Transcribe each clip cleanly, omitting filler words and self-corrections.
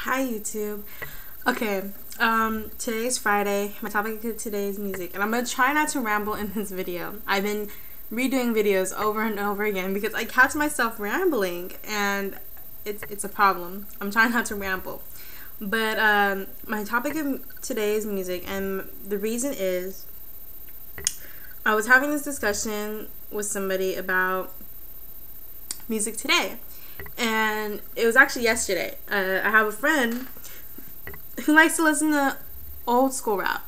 Hi YouTube. Okay, today's Friday. My topic of today is music, and I'm gonna try not to ramble in this video. I've been redoing videos over and over again because I catch myself rambling, and it's a problem. I'm trying not to ramble. But my topic of today is music, and the reason is I was having this discussion with somebody about music today. And it was actually yesterday. I have a friend who likes to listen to old school rap.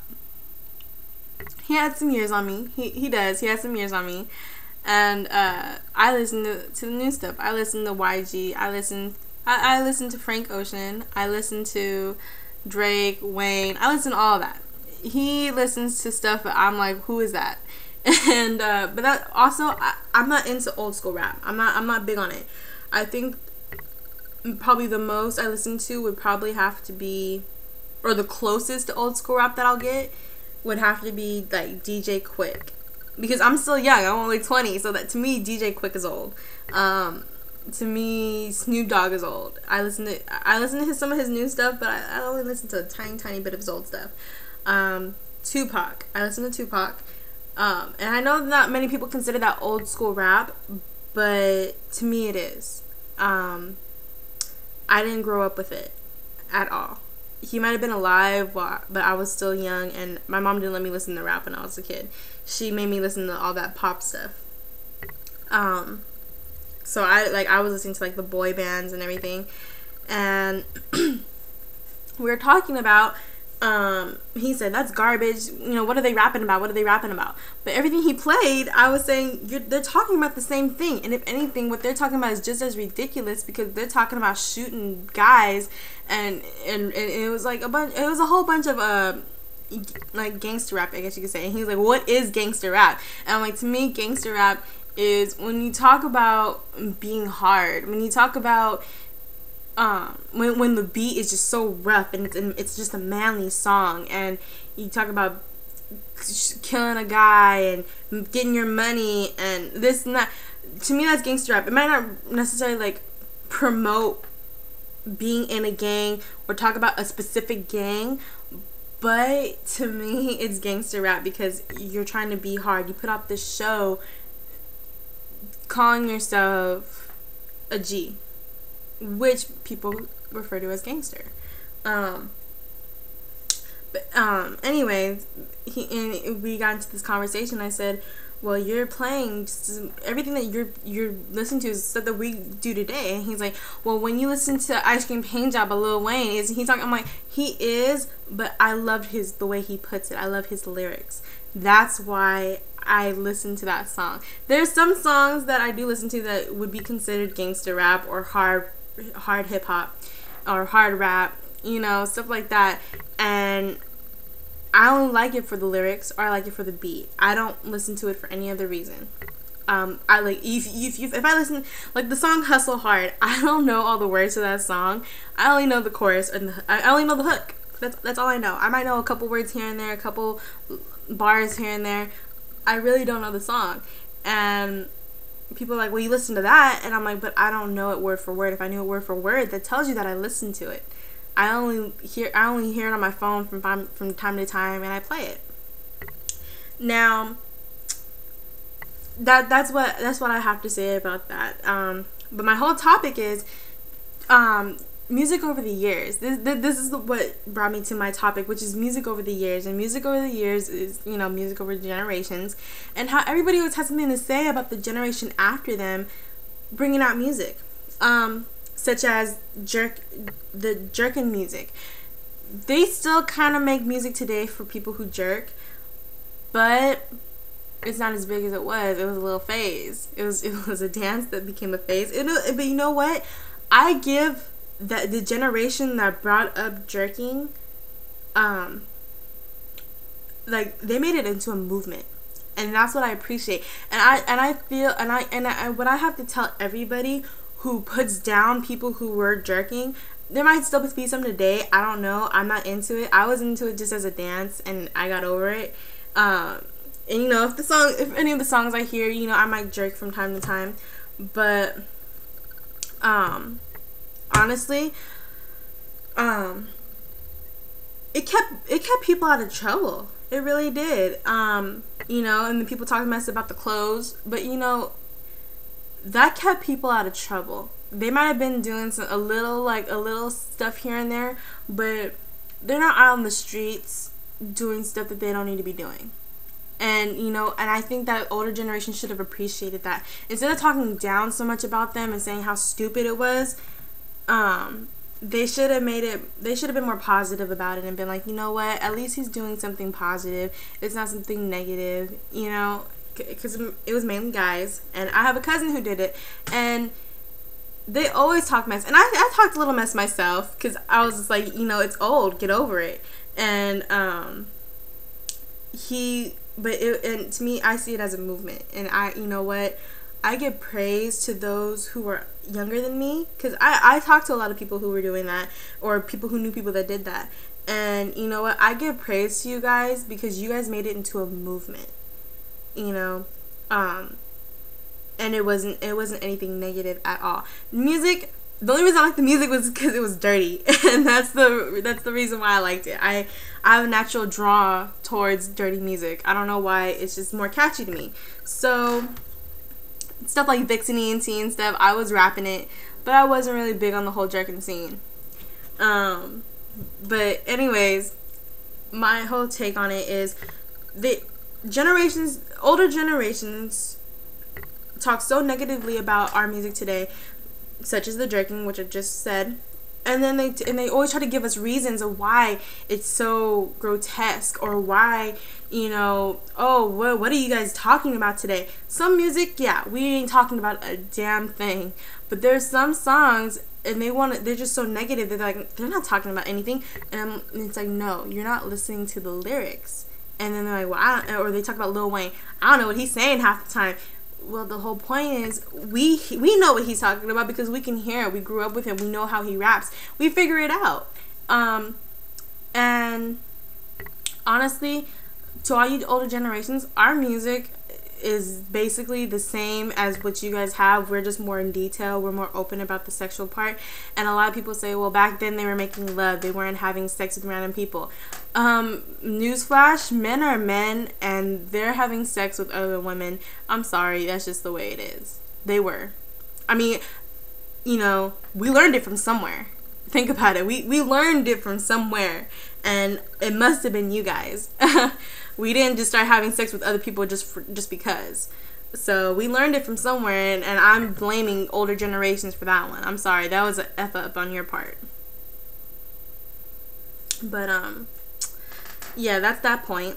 He had some years on me. He does. He has some years on me. And I listen to the new stuff. I listen to YG. I listen to Frank Ocean. I listen to Drake, Wayne. I listen to all of that. He listens to stuff that I'm like, who is that? And but that also, I'm not into old school rap. I'm not big on it. I think probably the most I listen to would probably have to be, or the closest to old school rap that I'll get would have to be like DJ Quick, because I'm still young. I'm only 20, so that to me DJ Quick is old. To me Snoop Dogg is old. I listen to some of his new stuff, but I only listen to a tiny bit of his old stuff. Tupac. I listen to Tupac. And I know not many people consider that old school rap, but to me it is. I didn't grow up with it at all. He might have been alive, but I was still young, and my mom didn't let me listen to rap when I was a kid. She made me listen to all that pop stuff. So I was listening to like the boy bands and everything, and we were talking about. He said, that's garbage, you know, what are they rapping about, but everything he played, I was saying, they're talking about the same thing, and if anything, what they're talking about is just as ridiculous, because they're talking about shooting guys, and it was like it was a whole bunch of, like, gangster rap, I guess you could say, and he was like, what is gangster rap? And I'm like, to me, gangster rap is when you talk about being hard, when you talk about when the beat is just so rough, and it's just a manly song, and you talk about killing a guy and getting your money and this and that. To me, that's gangster rap. It might not necessarily like promote being in a gang or talk about a specific gang, but to me it's gangster rap because you're trying to be hard. You put out this show calling yourself a G, which people refer to as gangster. Anyways, we got into this conversation. I said, well, you're playing just everything that you're listening to is stuff that we do today. And he's like, well, when you listen to Ice Cream Paint Job by Lil Wayne, is he talking? I'm like, he is, but I love the way he puts it. I love his lyrics. That's why I listen to that song. There's some songs that I do listen to that would be considered gangster rap or hard hip hop or hard rap, you know, stuff like that, and I only like it for the lyrics, or I like it for the beat. I don't listen to it for any other reason. I like if I listen, like the song Hustle Hard, I don't know all the words to that song. I only know the chorus, and I only know the hook. That's all I know. I might know a couple words here and there, a couple bars here and there. I really don't know the song, and people are like, well, you listen to that, and I'm like, but I don't know it word for word. If I knew it word for word, that tells you that I listened to it. I only hear it on my phone from time to time, and I play it. Now, that's what I have to say about that. But my whole topic is music over the years. This is what brought me to my topic, which is music over the years. And music over the years is, you know, music over generations, and how everybody always has something to say about the generation after them bringing out music, such as the jerkin music. They still kind of make music today for people who jerk, but it's not as big as it was. It was a little phase. It was a dance that became a phase. But you know what? I give that the generation that brought up jerking, like, they made it into a movement, and that's what I appreciate. And I feel what I have to tell everybody who puts down people who were jerking, there might still be some today. I don't know. I'm not into it. I was into it just as a dance, and I got over it. And you know, if any of the songs I hear, you know, I might jerk from time to time, but honestly, it kept people out of trouble. It really did. You know, and the people talking mess about the clothes, but you know, that kept people out of trouble. They might have been doing a little stuff here and there, but they're not out on the streets doing stuff that they don't need to be doing. And you know, and I think that older generation should have appreciated that. Instead of talking down so much about them and saying how stupid it was, they should have been more positive about it and been like, you know what, at least he's doing something positive. It's not something negative, you know, because it was mainly guys. And I have a cousin who did it, and they always talk mess. And I talked a little mess myself, because I was just like, you know, it's old, get over it. And and to me, I see it as a movement. And you know what, I give praise to those who were younger than me, because I talked to a lot of people who were doing that, or people who knew people that did that. And you know what, I give praise to you guys, because you guys made it into a movement, you know. And it wasn't anything negative at all. Music, the only reason I liked the music was because it was dirty, and that's the reason why I liked it. I have a natural draw towards dirty music. I don't know why, it's just more catchy to me. So stuff like Vixeny and T and stuff, I was rapping it, but I wasn't really big on the whole jerking scene. But anyways, my whole take on it is older generations talk so negatively about our music today, such as the jerking, which I just said, and then they always try to give us reasons of why it's so grotesque, or why, you know, oh, what are you guys talking about today? Some music, yeah, we ain't talking about a damn thing, but there's some songs, and they're just so negative, they're not talking about anything, and it's like, no, you're not listening to the lyrics. And then they're like, well, or they talk about Lil Wayne, I don't know what he's saying half the time. Well, the whole point is we know what he's talking about, because we can hear it. We grew up with him. We know how he raps. We figure it out. And honestly, to all you older generations, our music is basically the same as what you guys have. We're just more in detail. We're more open about the sexual part. And a lot of people say, well, back then they were making love. They weren't having sex with random people. Newsflash, men are men, and they're having sex with other women. I'm sorry, that's just the way it is. They were. I mean, you know, we learned it from somewhere. Think about it. We learned it from somewhere, and it must have been you guys. We didn't just start having sex with other people just because. So we learned it from somewhere, and I'm blaming older generations for that one. I'm sorry, that was an F up on your part. But yeah, that's that point.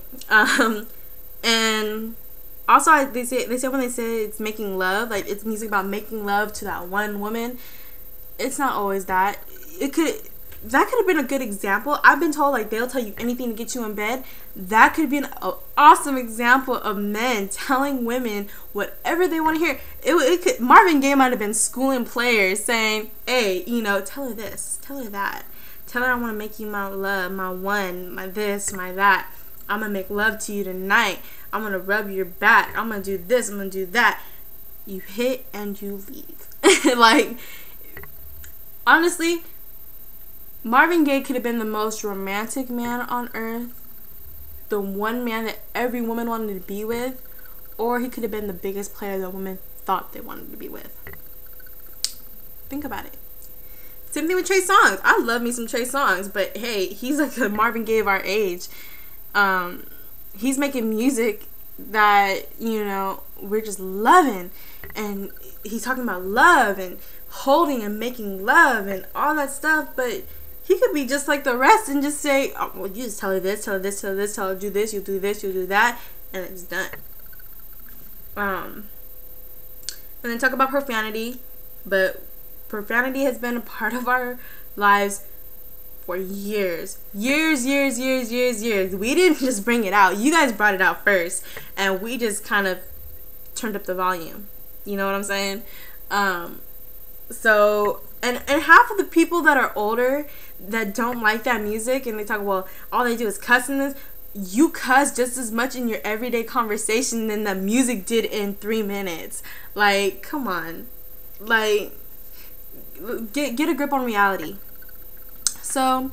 And also they say when they say it's making love, like it's music about making love to that one woman, it's not always that. That could have been a good example. I've been told, like, they'll tell you anything to get you in bed. That could be an awesome example of men telling women whatever they want to hear. Marvin Gaye might have been schooling players, saying, hey, you know, tell her this, tell her that. Tell her I want to make you my love, my one, my this, my that. I'm going to make love to you tonight. I'm going to rub your back. I'm going to do this, I'm going to do that. You hit and you leave. Like, honestly, Marvin Gaye could have been the most romantic man on earth, the one man that every woman wanted to be with, or he could have been the biggest player that women thought they wanted to be with. Think about it. Same thing with Trey Songz. I love me some Trey Songz, but hey, he's like the Marvin Gaye of our age. He's making music that, you know, we're just loving, and he's talking about love and holding and making love and all that stuff, but he could be just like the rest and just say, oh, well, you just tell her this, tell her this, tell her this, tell her do this, you'll do this, you'll do that, and it's done. And then talk about profanity, but profanity has been a part of our lives for years. Years. We didn't just bring it out. You guys brought it out first, and we just kind of turned up the volume. You know what I'm saying? So, and half of the people that are older that don't like that music, and they talk, well, all they do is cuss in this. You cuss just as much in your everyday conversation than the music did in 3 minutes. Like, come on. Like, get a grip on reality. So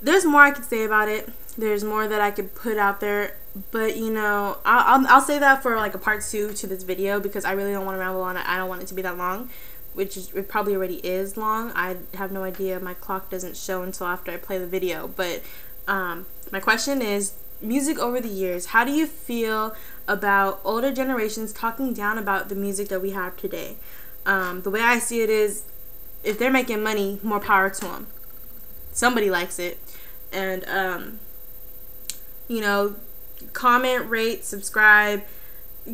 there's more I could say about it. There's more that I could put out there, but you know, I'll say that for like a part 2 to this video, because I really don't want to ramble on it. I don't want it to be that long, which is, it probably already is long. I have no idea. My clock doesn't show until after I play the video. But my question is, music over the years, how do you feel about older generations talking down about the music that we have today? The way I see it is, if they're making money, more power to them. Somebody likes it. And you know, comment, rate, subscribe,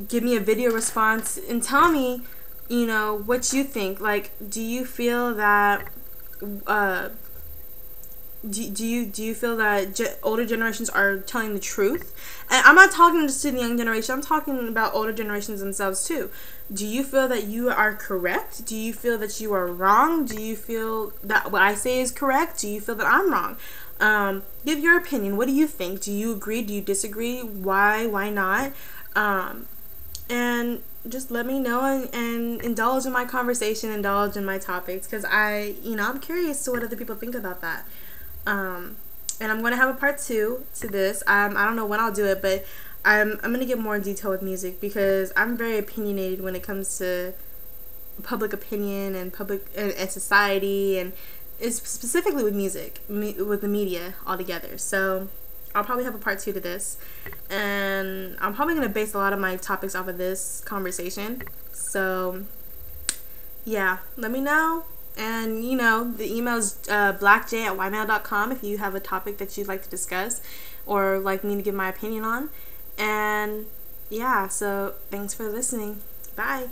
give me a video response, and tell me, you know, what you think. Like, do you feel that do you feel that older generations are telling the truth? And I'm not talking just to the young generation, I'm talking about older generations themselves too. Do you feel that you are correct? Do you feel that you are wrong? Do you feel that what I say is correct? Do you feel that I'm wrong? Give your opinion. What do you think? Do you agree? Do you disagree? Why not? And just let me know, and indulge in my conversation, indulge in my topics, because I'm curious to what other people think about that. And I'm going to have a part 2 to this. I don't know when I'll do it, but I'm going to get more in detail with music, because I'm very opinionated when it comes to public opinion and public and society, and it's specifically with music, with the media altogether. So I'll probably have a part 2 to this, and I'm probably going to base a lot of my topics off of this conversation. So yeah, let me know. And you know, the email is blackj@ymail.com if you have a topic that you'd like to discuss or like me to give my opinion on. And yeah, so thanks for listening. Bye.